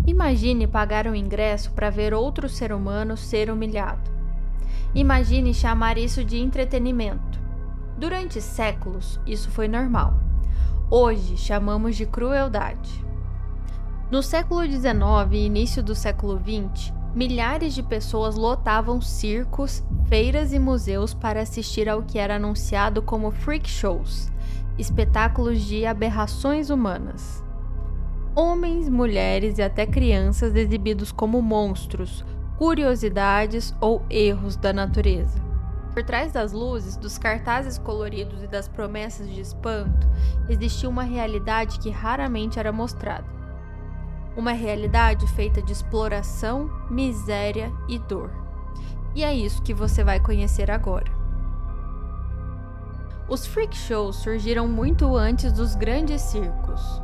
Imagine pagar um ingresso para ver outro ser humano ser humilhado. Imagine chamar isso de entretenimento. Durante séculos, isso foi normal. Hoje, chamamos de crueldade. No século XIX e início do século XX, milhares de pessoas lotavam circos, feiras e museus para assistir ao que era anunciado como freak shows, espetáculos de aberrações humanas. Homens, mulheres e até crianças exibidos como monstros, curiosidades ou erros da natureza. Por trás das luzes, dos cartazes coloridos e das promessas de espanto, existia uma realidade que raramente era mostrada. Uma realidade feita de exploração, miséria e dor. E é isso que você vai conhecer agora. Os freak shows surgiram muito antes dos grandes circos.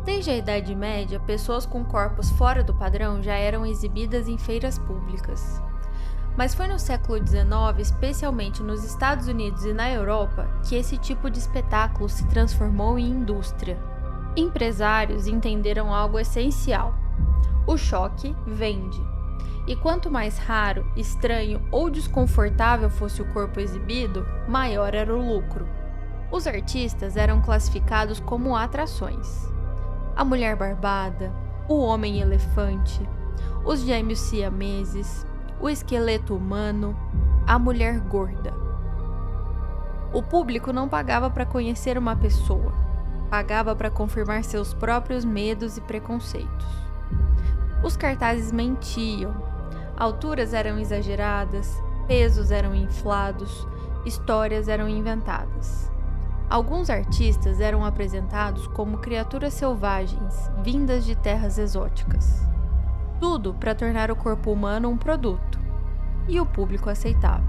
Desde a Idade Média, pessoas com corpos fora do padrão já eram exibidas em feiras públicas. Mas foi no século XIX, especialmente nos Estados Unidos e na Europa, que esse tipo de espetáculo se transformou em indústria. Empresários entenderam algo essencial: o choque vende. E quanto mais raro, estranho ou desconfortável fosse o corpo exibido, maior era o lucro. Os artistas eram classificados como atrações. A mulher barbada, o homem elefante, os gêmeos siameses, o esqueleto humano, a mulher gorda. O público não pagava para conhecer uma pessoa, pagava para confirmar seus próprios medos e preconceitos. Os cartazes mentiam, alturas eram exageradas, pesos eram inflados, histórias eram inventadas. Alguns artistas eram apresentados como criaturas selvagens, vindas de terras exóticas. Tudo para tornar o corpo humano um produto, e o público aceitava.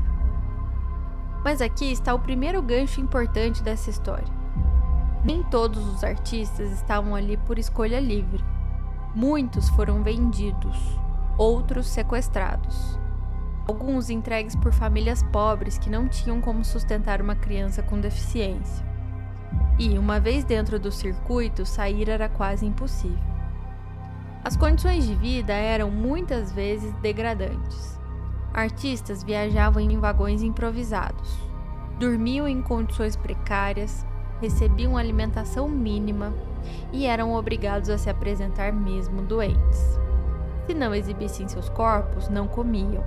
Mas aqui está o primeiro gancho importante dessa história. Nem todos os artistas estavam ali por escolha livre. Muitos foram vendidos, outros sequestrados. Alguns entregues por famílias pobres que não tinham como sustentar uma criança com deficiência. E, uma vez dentro do circuito, sair era quase impossível. As condições de vida eram muitas vezes degradantes. Artistas viajavam em vagões improvisados, dormiam em condições precárias, recebiam alimentação mínima e eram obrigados a se apresentar mesmo doentes. Se não exibissem seus corpos, não comiam.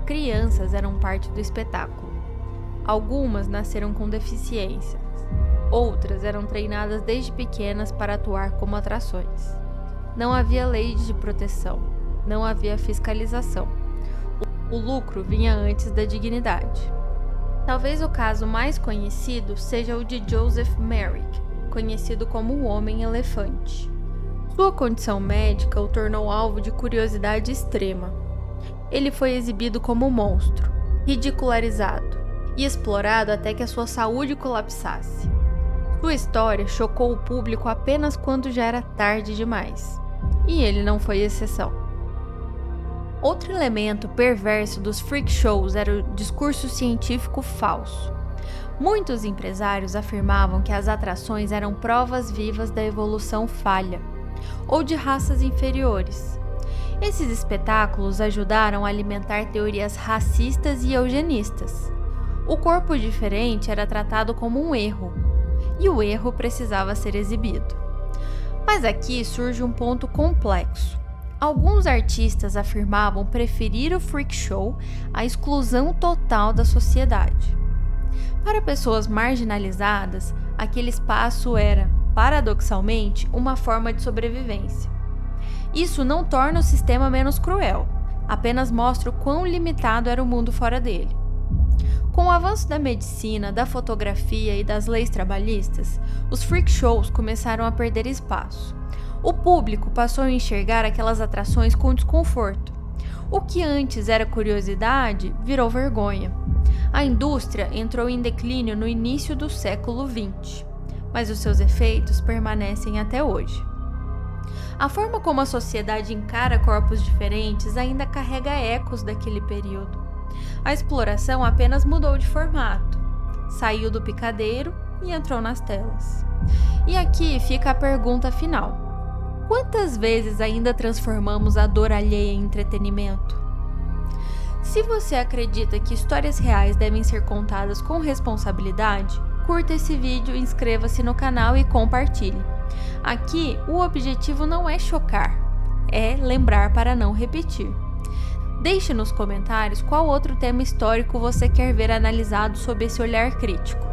Crianças eram parte do espetáculo. Algumas nasceram com deficiências. Outras eram treinadas desde pequenas para atuar como atrações. Não havia lei de proteção, não havia fiscalização. O lucro vinha antes da dignidade. Talvez o caso mais conhecido seja o de Joseph Merrick, conhecido como o Homem-Elefante. Sua condição médica o tornou alvo de curiosidade extrema. Ele foi exibido como monstro, ridicularizado e explorado até que a sua saúde colapsasse. Sua história chocou o público apenas quando já era tarde demais. E ele não foi exceção. Outro elemento perverso dos freak shows era o discurso científico falso. Muitos empresários afirmavam que as atrações eram provas vivas da evolução falha, ou de raças inferiores. Esses espetáculos ajudaram a alimentar teorias racistas e eugenistas. O corpo diferente era tratado como um erro, e o erro precisava ser exibido. Mas aqui surge um ponto complexo. Alguns artistas afirmavam preferir o freak show à exclusão total da sociedade. Para pessoas marginalizadas, aquele espaço era, paradoxalmente, uma forma de sobrevivência. Isso não torna o sistema menos cruel, apenas mostra o quão limitado era o mundo fora dele. Com o avanço da medicina, da fotografia e das leis trabalhistas, os freak shows começaram a perder espaço. O público passou a enxergar aquelas atrações com desconforto. O que antes era curiosidade virou vergonha. A indústria entrou em declínio no início do século XX, mas os seus efeitos permanecem até hoje. A forma como a sociedade encara corpos diferentes ainda carrega ecos daquele período. A exploração apenas mudou de formato, saiu do picadeiro e entrou nas telas. E aqui fica a pergunta final: Quantas vezes ainda transformamos a dor alheia em entretenimento? Se você acredita que histórias reais devem ser contadas com responsabilidade, curta esse vídeo, inscreva-se no canal e compartilhe. Aqui, o objetivo não é chocar, é lembrar para não repetir. Deixe nos comentários qual outro tema histórico você quer ver analisado sob esse olhar crítico.